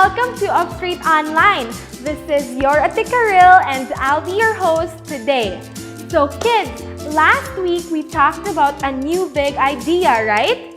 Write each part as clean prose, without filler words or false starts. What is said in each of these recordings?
welcome to UpStreet Online. This is your Ate Karil and I'll be your host today. So kids, last week we talked about a new big idea, right?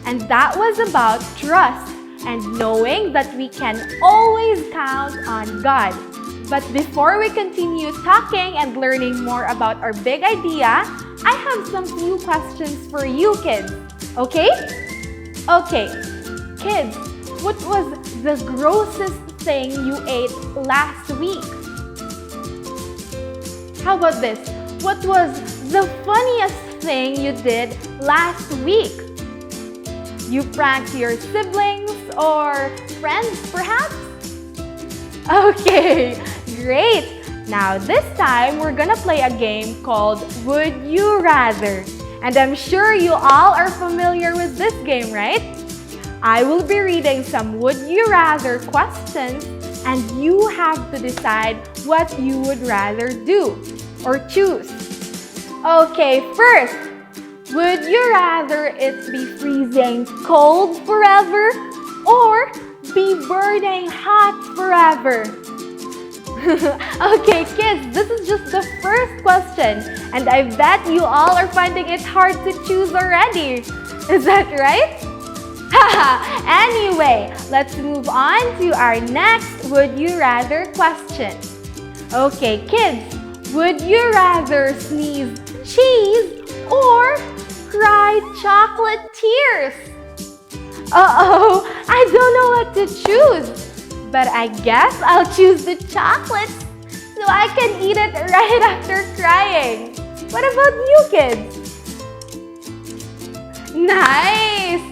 And that was about trust and knowing that we can always count on God. But before we continue talking and learning more about our big idea, I have some few questions for you kids. Okay? Okay, kids, what was the grossest thing you ate last week? How about this? What was the funniest thing you did last week? You pranked your siblings or friends, perhaps? Okay, great! Now this time, we're gonna play a game called Would You Rather? And I'm sure you all are familiar with this game, right? I will be reading some Would You Rather questions and you have to decide what you would rather do or choose. Okay, first, would you rather it be freezing cold forever or be burning hot forever? Okay, kids, this is just the first question and I bet you all are finding it hard to choose already. Is that right? Anyway, let's move on to our next Would You Rather question. Okay, kids, would you rather sneeze cheese or cry chocolate tears? Uh-oh, I don't know what to choose. But I guess I'll choose the chocolates so I can eat it right after crying. What about you kids? Nice!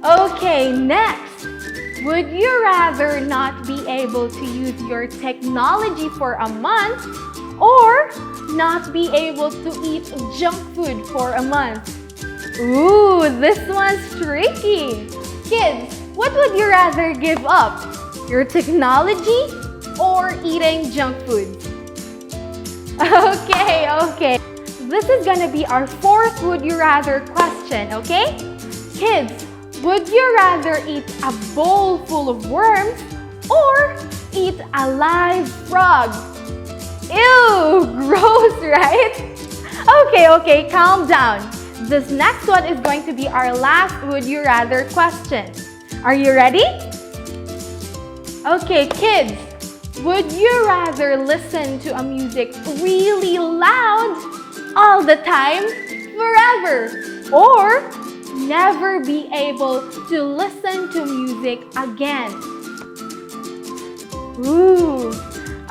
Okay, next. Would you rather not be able to use your technology for a month or not be able to eat junk food for a month? Ooh, this one's tricky. Kids, what would you rather give up? Your technology or eating junk food? Okay. This is gonna be our fourth Would You Rather question, okay? Kids, would you rather eat a bowl full of worms or eat a live frog? Ew, gross, right? Okay, calm down. This next one is going to be our last Would You Rather question. Are you ready? Okay, kids, would you rather listen to a music really loud all the time, forever, or never be able to listen to music again? Ooh,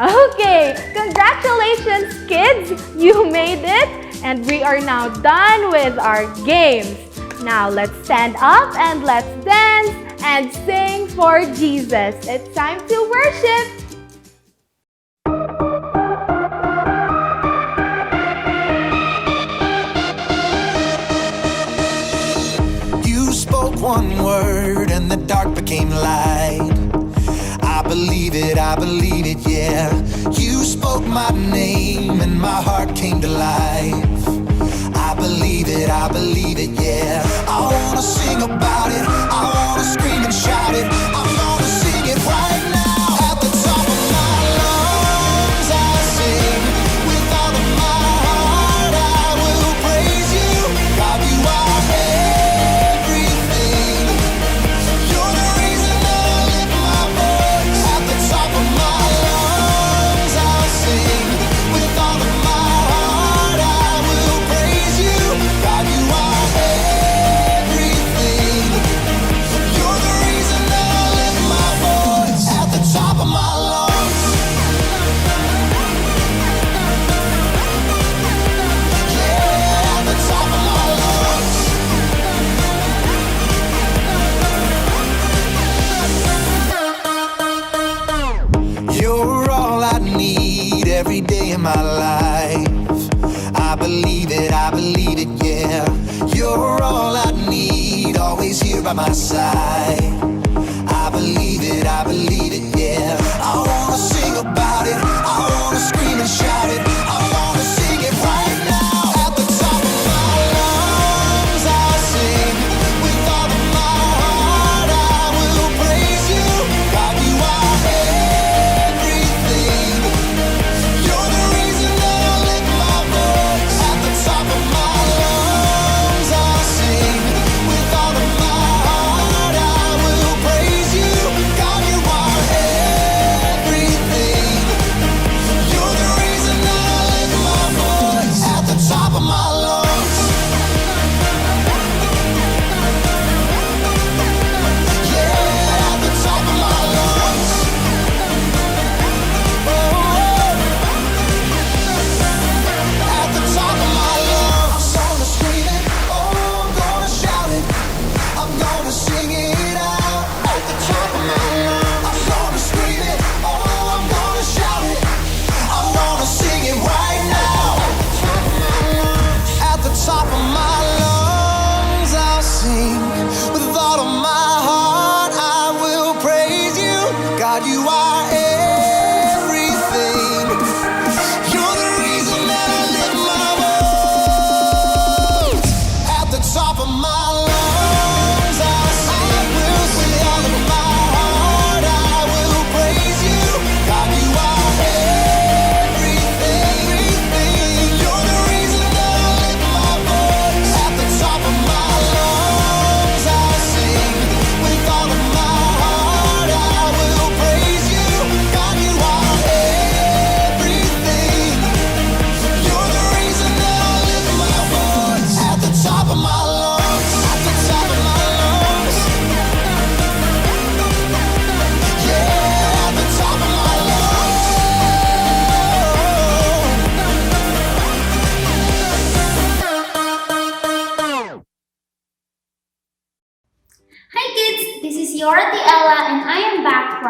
okay, congratulations, kids, you made it, and we are now done with our games. Now let's stand up and let's dance and sing for Jesus. It's time to worship. You spoke one word and the dark became light. I believe it, yeah. You spoke my name and my heart came to life. I believe it, yeah. I wanna sing about it, I wanna scream and shout it. I'm gonna sing it right now. At the top of my lungs I sing. With all of my heart I will praise you. God, you are everything. You're the reason I lift my voice. At the top of my lungs I'll sing. With all of my heart I will praise you. God, you are everything. You're the reason I lift my voice. At the top of my lungs. Yeah, at the top of my lungs. You're all I need every day in my life. I believe it, yeah. You're all I need, always here by my side. I believe it, yeah. I wanna sing about it, I wanna scream and shout it. I wanna sing it right now. At the top of my lungs I'll sing. With all of my heart I will praise you. God, you are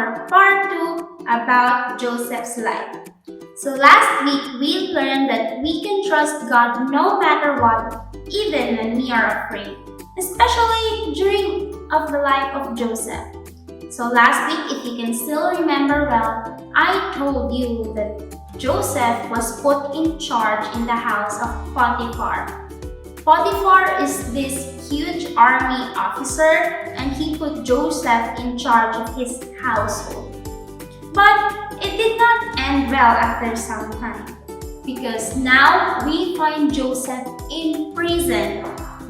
our part 2 about Joseph's life. So last week, we learned that we can trust God no matter what, even when we are afraid, especially during the life of Joseph. So last week, if you can still remember well, I told you that Joseph was put in charge in the house of Potiphar. Potiphar is this huge army officer, and he put Joseph in charge of his household. But it did not end well after some time, because now we find Joseph in prison.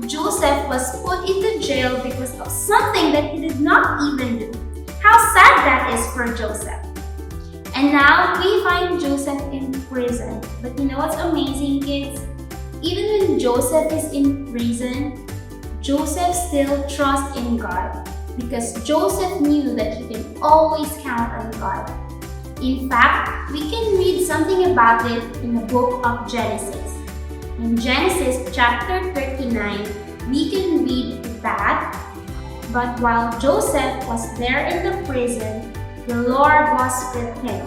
Joseph was put into jail because of something that he did not even do. How sad that is for Joseph. And now we find Joseph in prison. But you know what's amazing, kids? Even when Joseph is in prison, Joseph still trusts in God, because Joseph knew that he can always count on God. In fact, we can read something about it in the book of Genesis. In Genesis chapter 39, we can read that, "But while Joseph was there in the prison, the Lord was with him.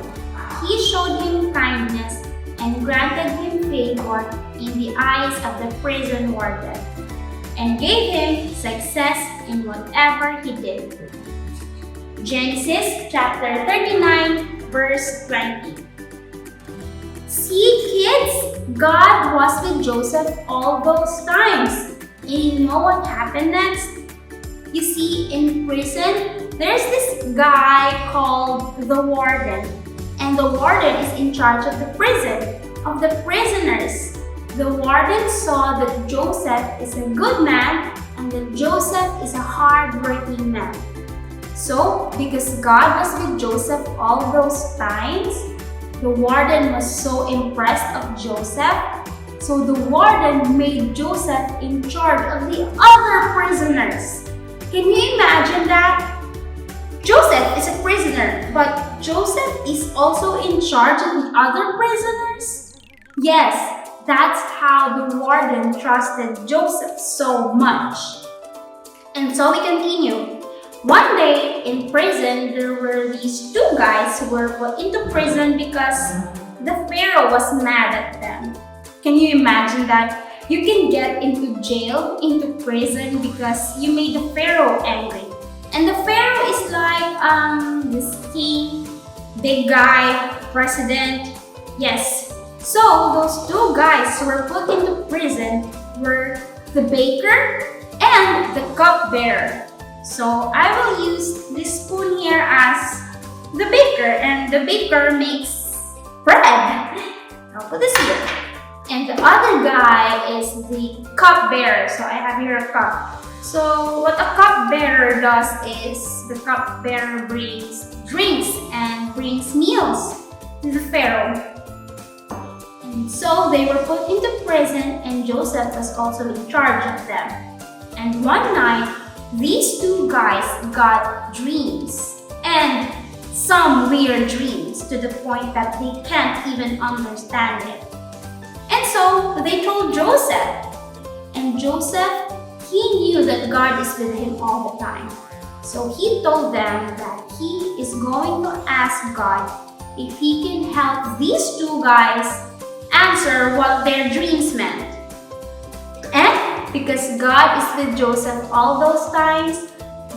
He showed him kindness and granted him favor in the eyes of the prison warden, and gave him success in whatever he did." Genesis chapter 39, verse 20. See, kids, God was with Joseph all those times. And you know what happened next? You see, in prison, there's this guy called the warden. And the warden is in charge of the prison, of the prisoners. The warden saw that Joseph is a good man and that Joseph is a hard-working man. So, because God was with Joseph all those times, the warden was so impressed of Joseph. So the warden made Joseph in charge of the other prisoners. Can you imagine that? Joseph is a prisoner, but Joseph is also in charge of the other prisoners? Yes, that's how the warden trusted Joseph so much. And so we continue. One day in prison, there were these two guys who were put into prison because the Pharaoh was mad at them. Can you imagine that? You can get into jail, into prison because you made the Pharaoh angry. And the Pharaoh is like this king, big guy, president. Yes. So those two guys who were put into prison were the baker and the cupbearer. So I will use this spoon here as the baker, and the baker makes bread. I'll put this here. And the other guy is the cupbearer. So I have here a cup. So what a cupbearer does is the cupbearer brings drinks and brings meals to the Pharaoh. And so they were put into prison, and Joseph was also in charge of them. And one night, these two guys got dreams, and some weird dreams to the point that they can't even understand it. And so they told Joseph, and Joseph, he knew that God is with him all the time. So he told them that he is going to ask God if he can help these two guys answer what their dreams meant. And because God is with Joseph all those times,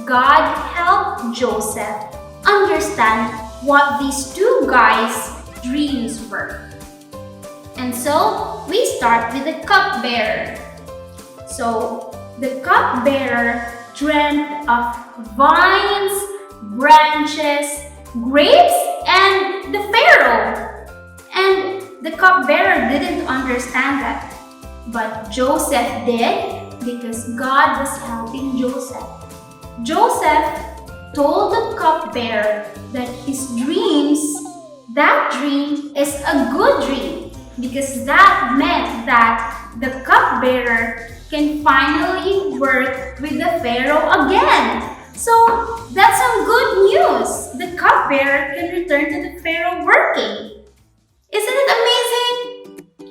God helped Joseph understand what these two guys' dreams were. And so we start with the cupbearer. So the cupbearer dreamt of vines, branches, grapes, and the Pharaoh. And the cupbearer didn't understand that. But Joseph did, because God was helping Joseph. Joseph told the cupbearer that his dreams, that dream is a good dream, because that meant that the cupbearer can finally work with the Pharaoh again. So that's some good news. The cupbearer can return to the Pharaoh working. Isn't it amazing?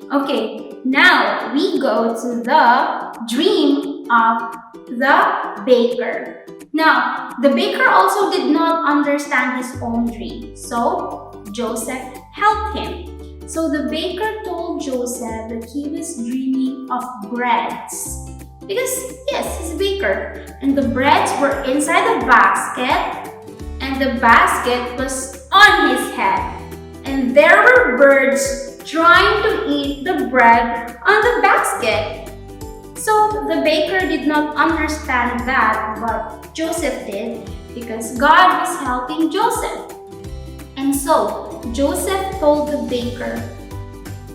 Okay, now we go to the dream of the baker. Now, the baker also did not understand his own dream, so Joseph helped him. So the baker told Joseph that he was dreaming of breads. Because, yes, he's a baker. And the breads were inside the basket, and the basket was on his head. And there were birds trying to eat the bread on the basket. So the baker did not understand that, but Joseph did because God was helping Joseph. And so Joseph told the baker,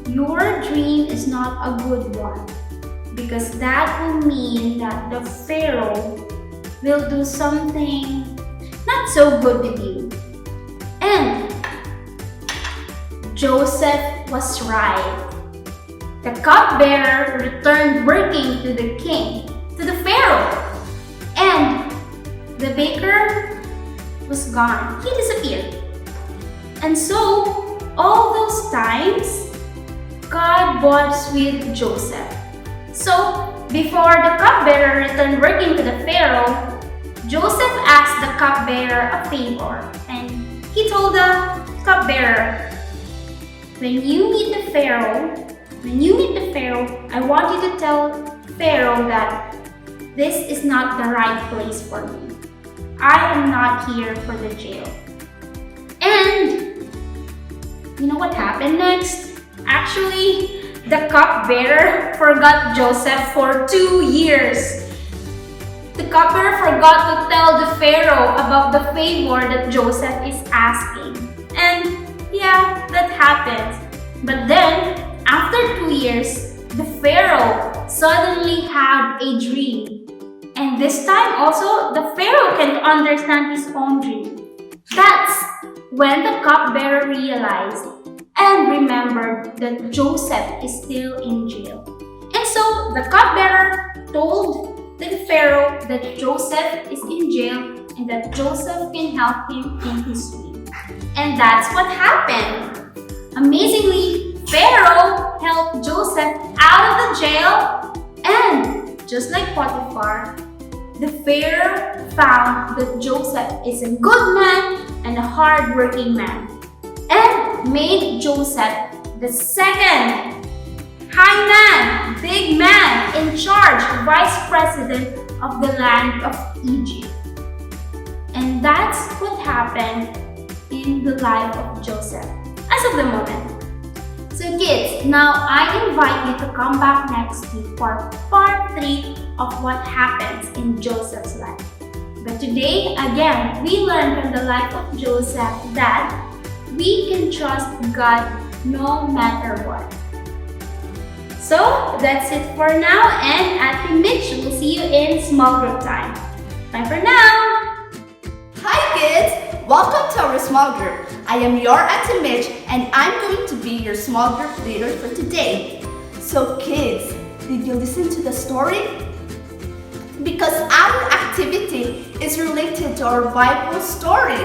"Your dream is not a good one because that will mean that the Pharaoh will do something not so good with you." And Joseph was right. The cupbearer returned working to the king, to the Pharaoh, and the baker was gone. He disappeared. And so, all those times, God was with Joseph. So, before the cupbearer returned working to the Pharaoh, Joseph asked the cupbearer a favor, and he told the cupbearer, when you meet the Pharaoh, I want you to tell Pharaoh that this is not the right place for me. I am not here for the jail. And you know what happened next? Actually, the cupbearer forgot Joseph for 2 years. The cupbearer forgot to tell the Pharaoh about the favor that Joseph is asking. And yeah, that happened. But then, after 2 years, the Pharaoh suddenly had a dream. And this time also, the Pharaoh can't understand his own dream. That's when the cupbearer realized and remembered that Joseph is still in jail. And so, the cupbearer told the Pharaoh that Joseph is in jail and that Joseph can help him in his dream. And that's what happened. Amazingly, Pharaoh helped Joseph out of the jail, and just like Potiphar, the Pharaoh found that Joseph is a good man and a hard-working man, and made Joseph the second high man, big man in charge, vice president of the land of Egypt. And that's what happened in the life of Joseph as of the moment. So kids, now I invite you to come back next week for part 3 of what happens in Joseph's life. But today, again, we learn from the life of Joseph that we can trust God no matter what. So that's it for now, and Auntie Mitch will see you in small group time. Bye for now! Hi kids! Welcome to our small group. I am your Auntie Mitch and I'm going to be your small group leader for today. So kids, did you listen to the story? Because our activity is related to our Bible story.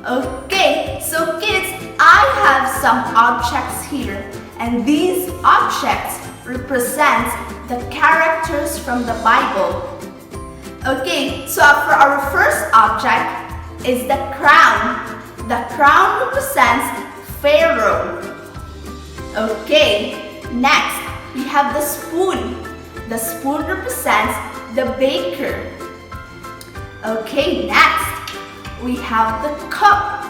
Okay, so kids, I have some objects here, and these objects represent the characters from the Bible. Okay, so for our first object is the crown. The crown represents Pharaoh. Okay, next we have the spoon. The spoon represents the baker. Okay, next we have the cup.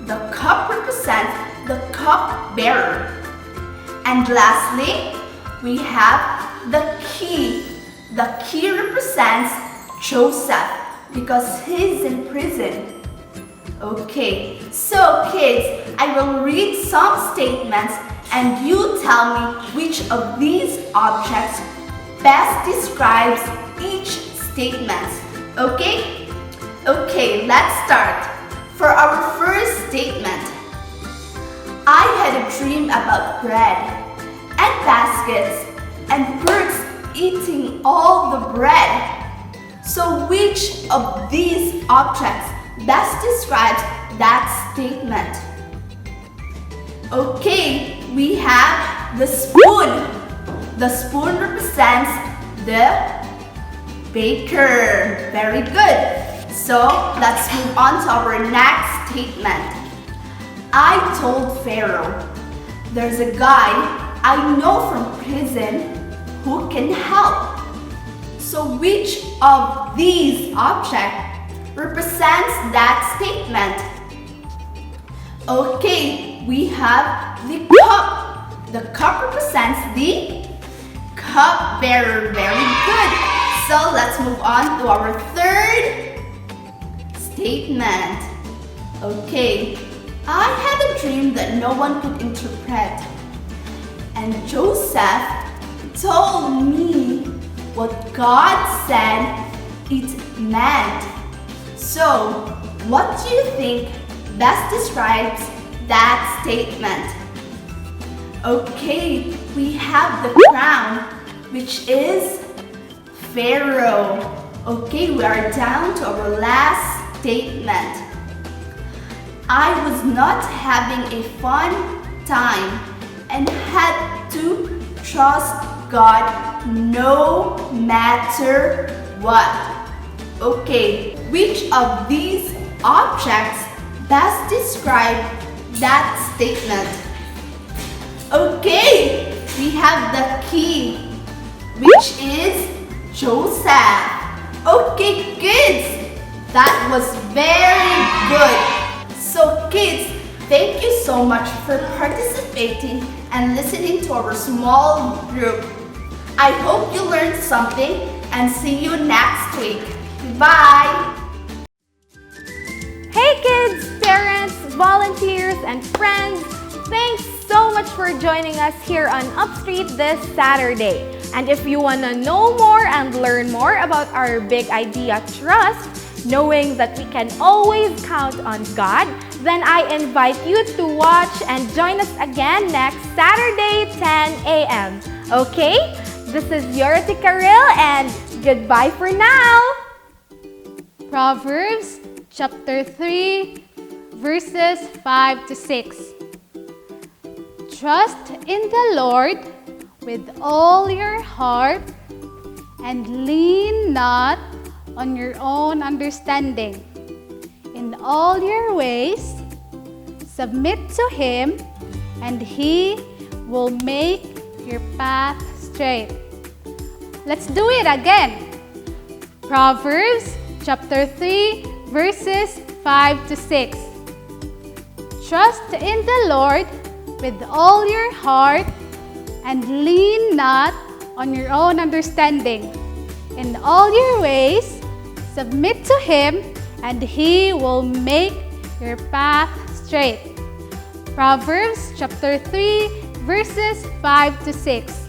The cup represents the cup bearer. And lastly, we have the key. The key represents Joseph because he's in prison. Okay, so kids, I will read some statements and you tell me which of these objects best describes each statement. Okay? Okay, let's start. For our first statement, I had a dream about bread and baskets and birds eating all the bread. So which of these objects best describes that statement? Okay, we have the spoon. The spoon represents the baker. Very good. So let's move on to our next statement. I told Pharaoh, there's a guy I know from prison who can help. So which of these objects represents that statement? Okay, we have the cup. The cup represents the cupbearer. Very good. So let's move on to our third statement. Okay, I had a dream that no one could interpret. And Joseph told me what God said it meant. So, what do you think best describes that statement? Okay, we have the crown, which is Pharaoh. Okay, we are down to our last statement. I was not having a fun time and had to trust God no matter what. Okay, which of these objects best describe that statement? Okay, we have the key, which is Joseph. Okay, kids, that was very good. So kids, thank you so much for participating and listening to our small group. I hope you learned something and see you next week. Bye! Hey kids, parents, volunteers, and friends! Thanks so much for joining us here on UpStreet this Saturday. And if you want to know more and learn more about our big idea, trust, knowing that we can always count on God, then I invite you to watch and join us again next Saturday, 10 a.m. Okay? This is your Tikaril and goodbye for now! Proverbs chapter 3, verses 5 to 6. Trust in the Lord with all your heart and lean not on your own understanding. In all your ways, submit to Him, and He will make your path straight. Let's do it again. Proverbs chapter 3, verses 5 to 6. Trust in the Lord with all your heart and lean not on your own understanding. In all your ways, submit to Him, and He will make your path straight. Proverbs chapter 3, verses 5 to 6.